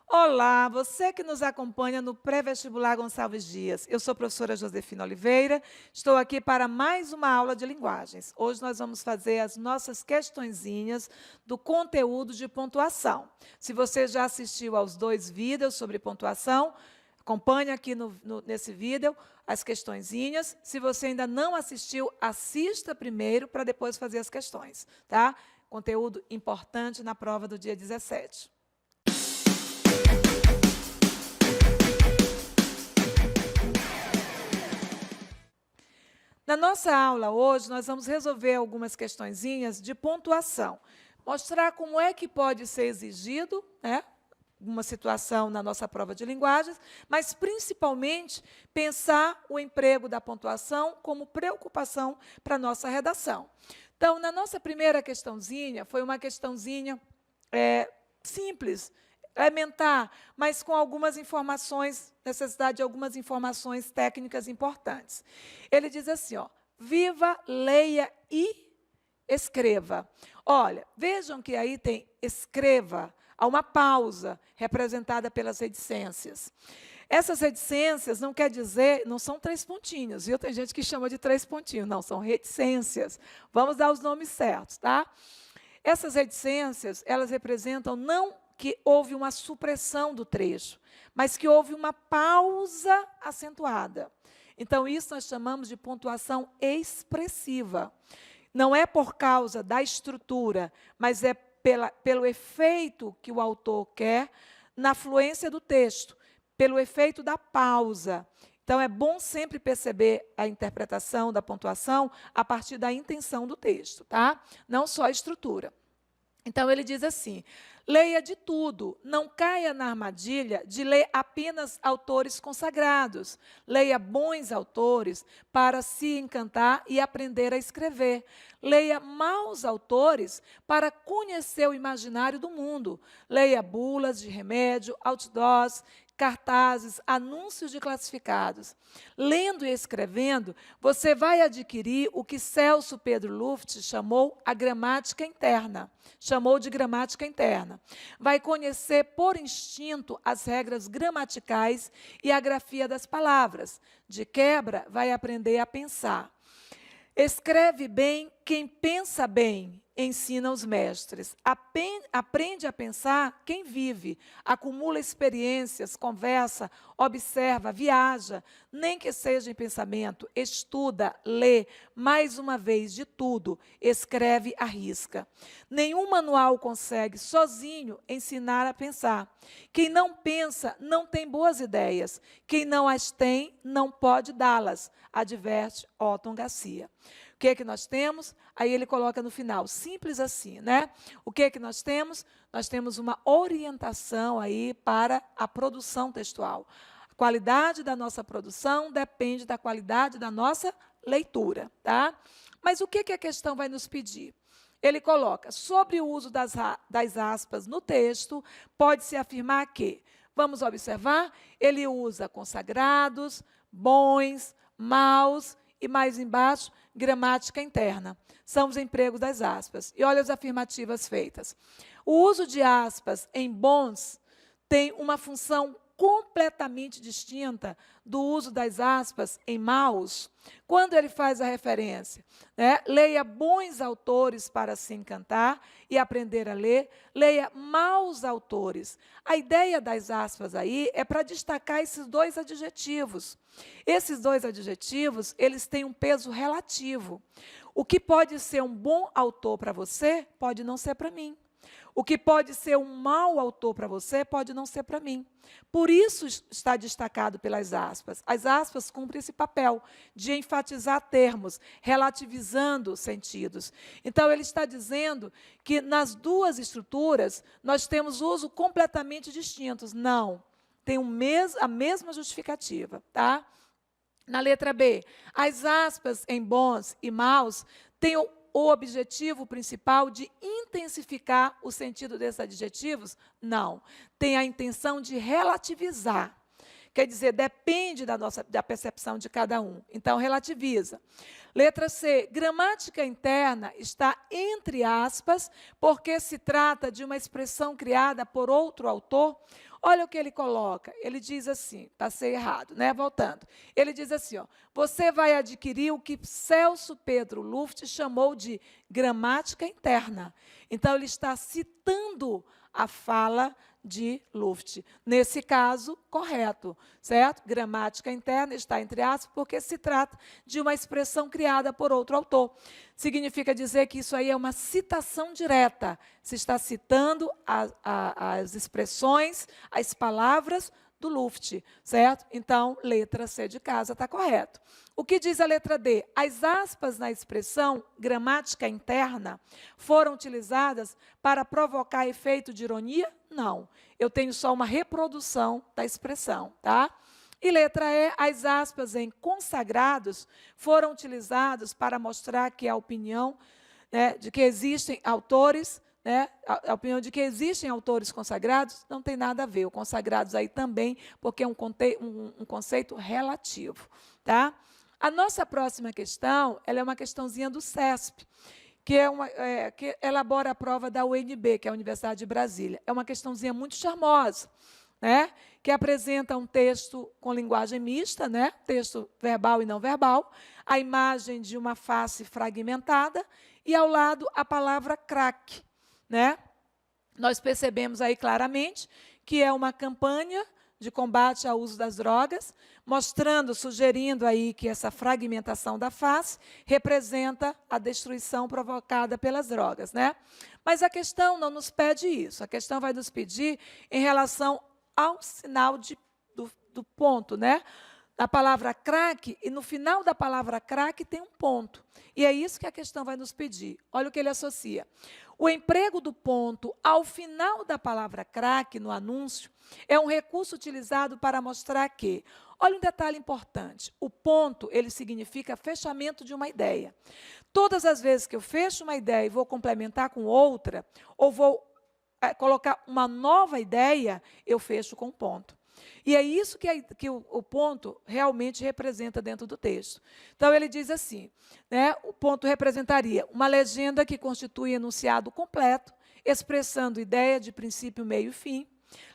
Olá, você que nos acompanha no Pré-Vestibular Gonçalves Dias. Eu sou a professora Josefina Oliveira, estou aqui para mais uma aula de linguagens. Hoje nós vamos fazer as nossas questõezinhas do conteúdo de pontuação. Se você já assistiu aos 2 vídeos sobre pontuação, acompanhe aqui nesse vídeo as questõezinhas. Se você ainda não assistiu, assista primeiro para depois fazer as questões, tá? Conteúdo importante na prova do dia 17. Na nossa aula hoje, nós vamos resolver algumas questõezinhas de pontuação. Mostrar como é que pode ser exigido, né, uma situação na nossa prova de linguagens, mas, principalmente, pensar o emprego da pontuação como preocupação para a nossa redação. Então, na nossa primeira questãozinha, foi uma questãozinha simples, elementar, mas com algumas informações, necessidade de algumas informações técnicas importantes. Ele diz assim, ó, viva, leia e escreva. Olha, vejam que aí tem escreva, há uma pausa representada pelas reticências. Essas reticências não quer dizer, não são 3 pontinhos, viu? Tem gente que chama de 3 pontinhos, não, são reticências. Vamos dar os nomes certos, tá? Essas reticências, elas representam não que houve uma supressão do trecho, mas que houve uma pausa acentuada. Então, isso nós chamamos de pontuação expressiva. Não é por causa da estrutura, mas é pelo efeito que o autor quer na fluência do texto, pelo efeito da pausa. Então, é bom sempre perceber a interpretação da pontuação a partir da intenção do texto, tá? Não só a estrutura. Então, ele diz assim, leia de tudo, não caia na armadilha de ler apenas autores consagrados. Leia bons autores para se encantar e aprender a escrever. Leia maus autores para conhecer o imaginário do mundo. Leia bulas de remédio, outdoors, cartazes, anúncios de classificados. Lendo e escrevendo, você vai adquirir o que Celso Pedro Luft chamou a gramática interna. Chamou de gramática interna. Vai conhecer por instinto as regras gramaticais e a grafia das palavras. De quebra, vai aprender a pensar. Escreve bem quem pensa bem, ensina os mestres. Aprende a pensar quem vive, acumula experiências, conversa, observa, viaja, nem que seja em pensamento, estuda, lê, mais uma vez de tudo, escreve, arrisca. Nenhum manual consegue, sozinho, ensinar a pensar. Quem não pensa, não tem boas ideias. Quem não as tem, não pode dá-las, adverte Otton Garcia. O que é que nós temos? Aí ele coloca no final, simples assim, né? O que é que nós temos? Nós temos uma orientação aí para a produção textual. A qualidade da nossa produção depende da qualidade da nossa leitura, tá? Mas o que é que a questão vai nos pedir? Ele coloca, sobre o uso das aspas no texto, pode-se afirmar que, vamos observar, ele usa consagrados, bons, maus, e mais embaixo, gramática interna. São os empregos das aspas. E olha as afirmativas feitas. O uso de aspas em bons tem uma função completamente distinta do uso das aspas em maus. Quando ele faz a referência, né? Leia bons autores para se encantar e aprender a ler, leia maus autores. A ideia das aspas aí é para destacar esses 2 adjetivos. Esses 2 adjetivos, eles têm um peso relativo. O que pode ser um bom autor para você, pode não ser para mim. O que pode ser um mau autor para você, pode não ser para mim. Por isso está destacado pelas aspas. As aspas cumprem esse papel de enfatizar termos, relativizando sentidos. Então, ele está dizendo que nas 2 estruturas, nós temos uso completamente distintos. Não, tem a mesma justificativa, tá? Na letra B, as aspas em bons e maus têm o objetivo principal de intensificar o sentido desses adjetivos? Não. Tem a intenção de relativizar. quer dizer, depende da percepção de cada um. Então, relativiza. Letra C, gramática interna está entre aspas, porque se trata de uma expressão criada por outro autor. Olha o que ele coloca. Ele diz assim, passei errado, né? Voltando. Ele diz assim, ó, você vai adquirir o que Celso Pedro Luft chamou de gramática interna. Então, ele está citando a fala de Luft. Nesse caso, correto, certo? Gramática interna está entre aspas, porque se trata de uma expressão criada por outro autor. Significa dizer que isso aí é uma citação direta. Se está citando as expressões, as palavras do Luft, certo? Então, letra C de casa está correto. O que diz a letra D? As aspas na expressão gramática interna foram utilizadas para provocar efeito de ironia? Não. Eu tenho só uma reprodução da expressão, tá? E letra E, as aspas em consagrados foram utilizadas para mostrar que a opinião, né, de que existem autores, né, a opinião de que existem autores consagrados não tem nada a ver. O consagrados aí também, porque é um conceito relativo, tá? A nossa próxima questão, ela é uma questãozinha do CESP, que elabora a prova da UNB, que é a Universidade de Brasília. É uma questãozinha muito charmosa, né, que apresenta um texto com linguagem mista, né, texto verbal e não verbal, a imagem de uma face fragmentada e, ao lado, a palavra crack, né? Nós percebemos aí claramente que é uma campanha de combate ao uso das drogas, mostrando, sugerindo aí que essa fragmentação da face representa a destruição provocada pelas drogas, né? Mas a questão não nos pede isso, a questão vai nos pedir em relação ao sinal do ponto, né? A palavra crack, e no final da palavra crack tem um ponto. E é isso que a questão vai nos pedir. Olha o que ele associa. O emprego do ponto ao final da palavra crack no anúncio é um recurso utilizado para mostrar que, olha um detalhe importante, o ponto, ele significa fechamento de uma ideia. Todas as vezes que eu fecho uma ideia e vou complementar com outra, ou vou colocar uma nova ideia, eu fecho com ponto. E é isso que o ponto realmente representa dentro do texto. Então, ele diz assim, né, o ponto representaria uma legenda que constitui enunciado completo, expressando ideia de princípio, meio e fim.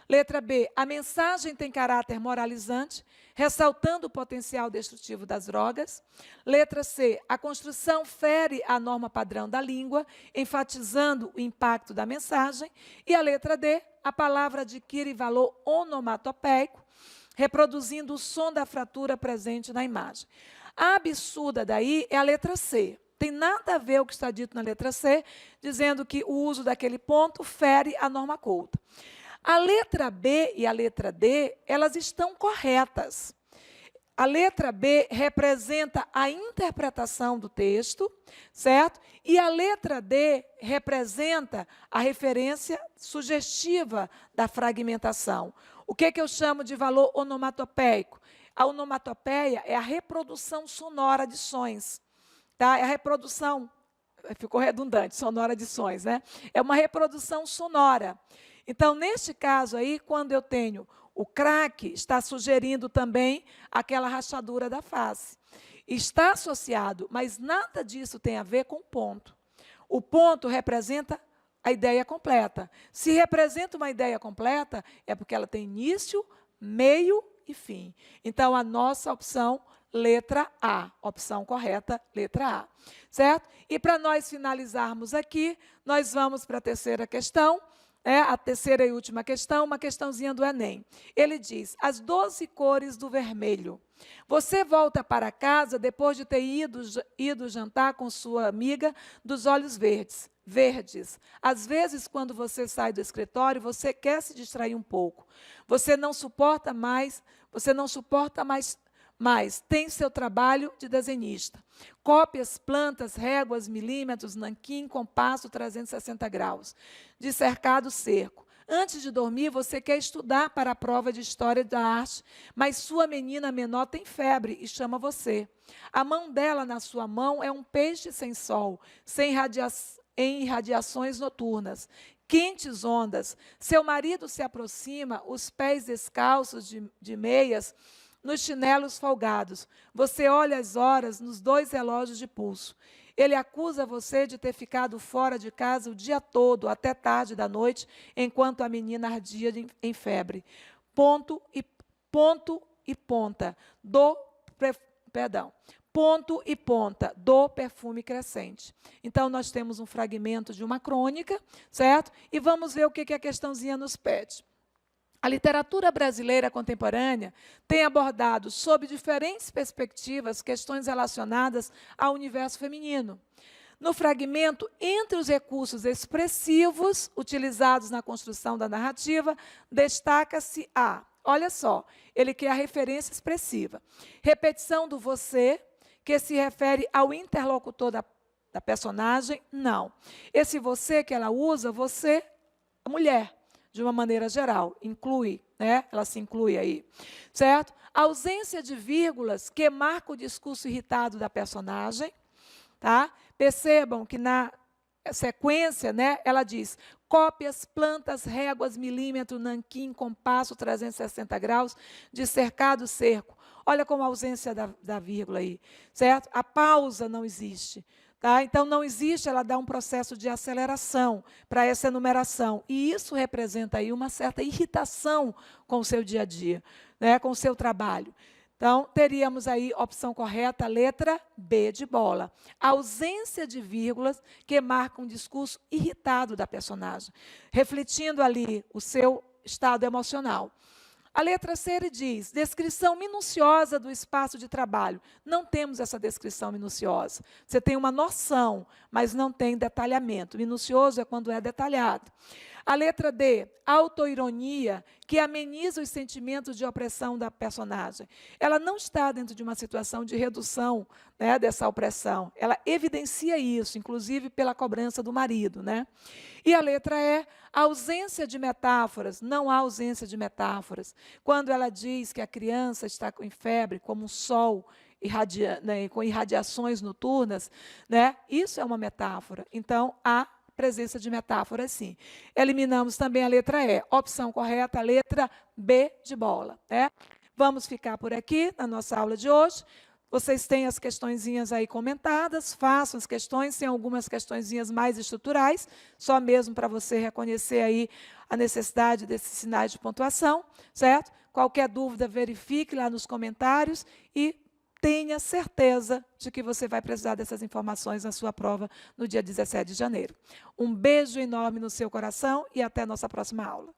Letra B, a mensagem tem caráter moralizante, ressaltando o potencial destrutivo das drogas. Letra C, a construção fere a norma padrão da língua, enfatizando o impacto da mensagem. E a letra D, a palavra adquire valor onomatopeico, reproduzindo o som da fratura presente na imagem. A absurda daí é a letra C. Tem nada a ver o que está dito na letra C, dizendo que o uso daquele ponto fere a norma culta. A letra B e a letra D, elas estão corretas. A letra B representa a interpretação do texto, certo? E a letra D representa a referência sugestiva da fragmentação. O que eu chamo de valor onomatopeico? A onomatopeia é a reprodução sonora de sons, tá? É a reprodução, ficou redundante, sonora de sons, né? É uma reprodução sonora. Então, neste caso aí, quando eu tenho o crack, está sugerindo também aquela rachadura da face. Está associado, mas nada disso tem a ver com o ponto. O ponto representa a ideia completa. Se representa uma ideia completa, é porque ela tem início, meio e fim. Então, a nossa opção, letra A. Opção correta, letra A. Certo? E para nós finalizarmos aqui, nós vamos para a terceira questão. A terceira e última questão, uma questãozinha do Enem. Ele diz, as 12 cores do vermelho. Você volta para casa depois de ter ido jantar com sua amiga dos olhos verdes. Às vezes, quando você sai do escritório, você quer se distrair um pouco. Você não suporta mais tem seu trabalho de desenhista. Cópias, plantas, réguas, milímetros, nanquim, compasso 360 graus. De cercado, cerco. Antes de dormir, você quer estudar para a prova de História da Arte, mas sua menina menor tem febre e chama você. A mão dela na sua mão é um peixe sem sol, em irradiações noturnas. quentes ondas. Seu marido se aproxima, os pés descalços de meias, nos chinelos folgados. Você olha as horas nos 2 relógios de pulso. Ele acusa você de ter ficado fora de casa o dia todo, até tarde da noite, enquanto a menina ardia em febre. Ponto e ponta ponto e ponta do perfume crescente. Então, nós temos um fragmento de uma crônica, certo? E vamos ver o que a questãozinha nos pede. A literatura brasileira contemporânea tem abordado, sob diferentes perspectivas, questões relacionadas ao universo feminino. No fragmento, entre os recursos expressivos utilizados na construção da narrativa, destaca-se olha só, ele quer a referência expressiva. Repetição do você, que se refere ao interlocutor da personagem, não. Esse você que ela usa, você, a mulher, de uma maneira geral, inclui, né? Ela se inclui aí, certo? A ausência de vírgulas que marca o discurso irritado da personagem, tá? Percebam que na sequência, né, ela diz cópias, plantas, réguas, milímetro, nanquim, compasso, 360 graus, de cercado, cerco. Olha como a ausência da vírgula aí, certo? A pausa não existe. Tá? Então, não existe, ela dá um processo de aceleração para essa enumeração. E isso representa aí uma certa irritação com o seu dia a dia, né? Com o seu trabalho. Então, teríamos aí, opção correta, letra B de bola. A ausência de vírgulas que marca um discurso irritado da personagem, refletindo ali o seu estado emocional. A letra C ele diz, descrição minuciosa do espaço de trabalho. Não temos essa descrição minuciosa. Você tem uma noção, mas não tem detalhamento. Minucioso é quando é detalhado. A letra D, autoironia, que ameniza os sentimentos de opressão da personagem. Ela não está dentro de uma situação de redução, né, dessa opressão. Ela evidencia isso, inclusive pela cobrança do marido, né? E a letra E, ausência de metáforas. Não há ausência de metáforas. Quando ela diz que a criança está em febre, como um sol com irradiações noturnas, né, isso é uma metáfora. Então, há presença de metáfora, sim. Eliminamos também a letra E. Opção correta, a letra B de bola. Né? Vamos ficar por aqui na nossa aula de hoje. Vocês têm as questõezinhas aí comentadas, façam as questões, tem algumas questõezinhas mais estruturais, só mesmo para você reconhecer aí a necessidade desses sinais de pontuação, certo? Qualquer dúvida, verifique lá nos comentários e tenha certeza de que você vai precisar dessas informações na sua prova no dia 17 de janeiro. Um beijo enorme no seu coração e até a nossa próxima aula.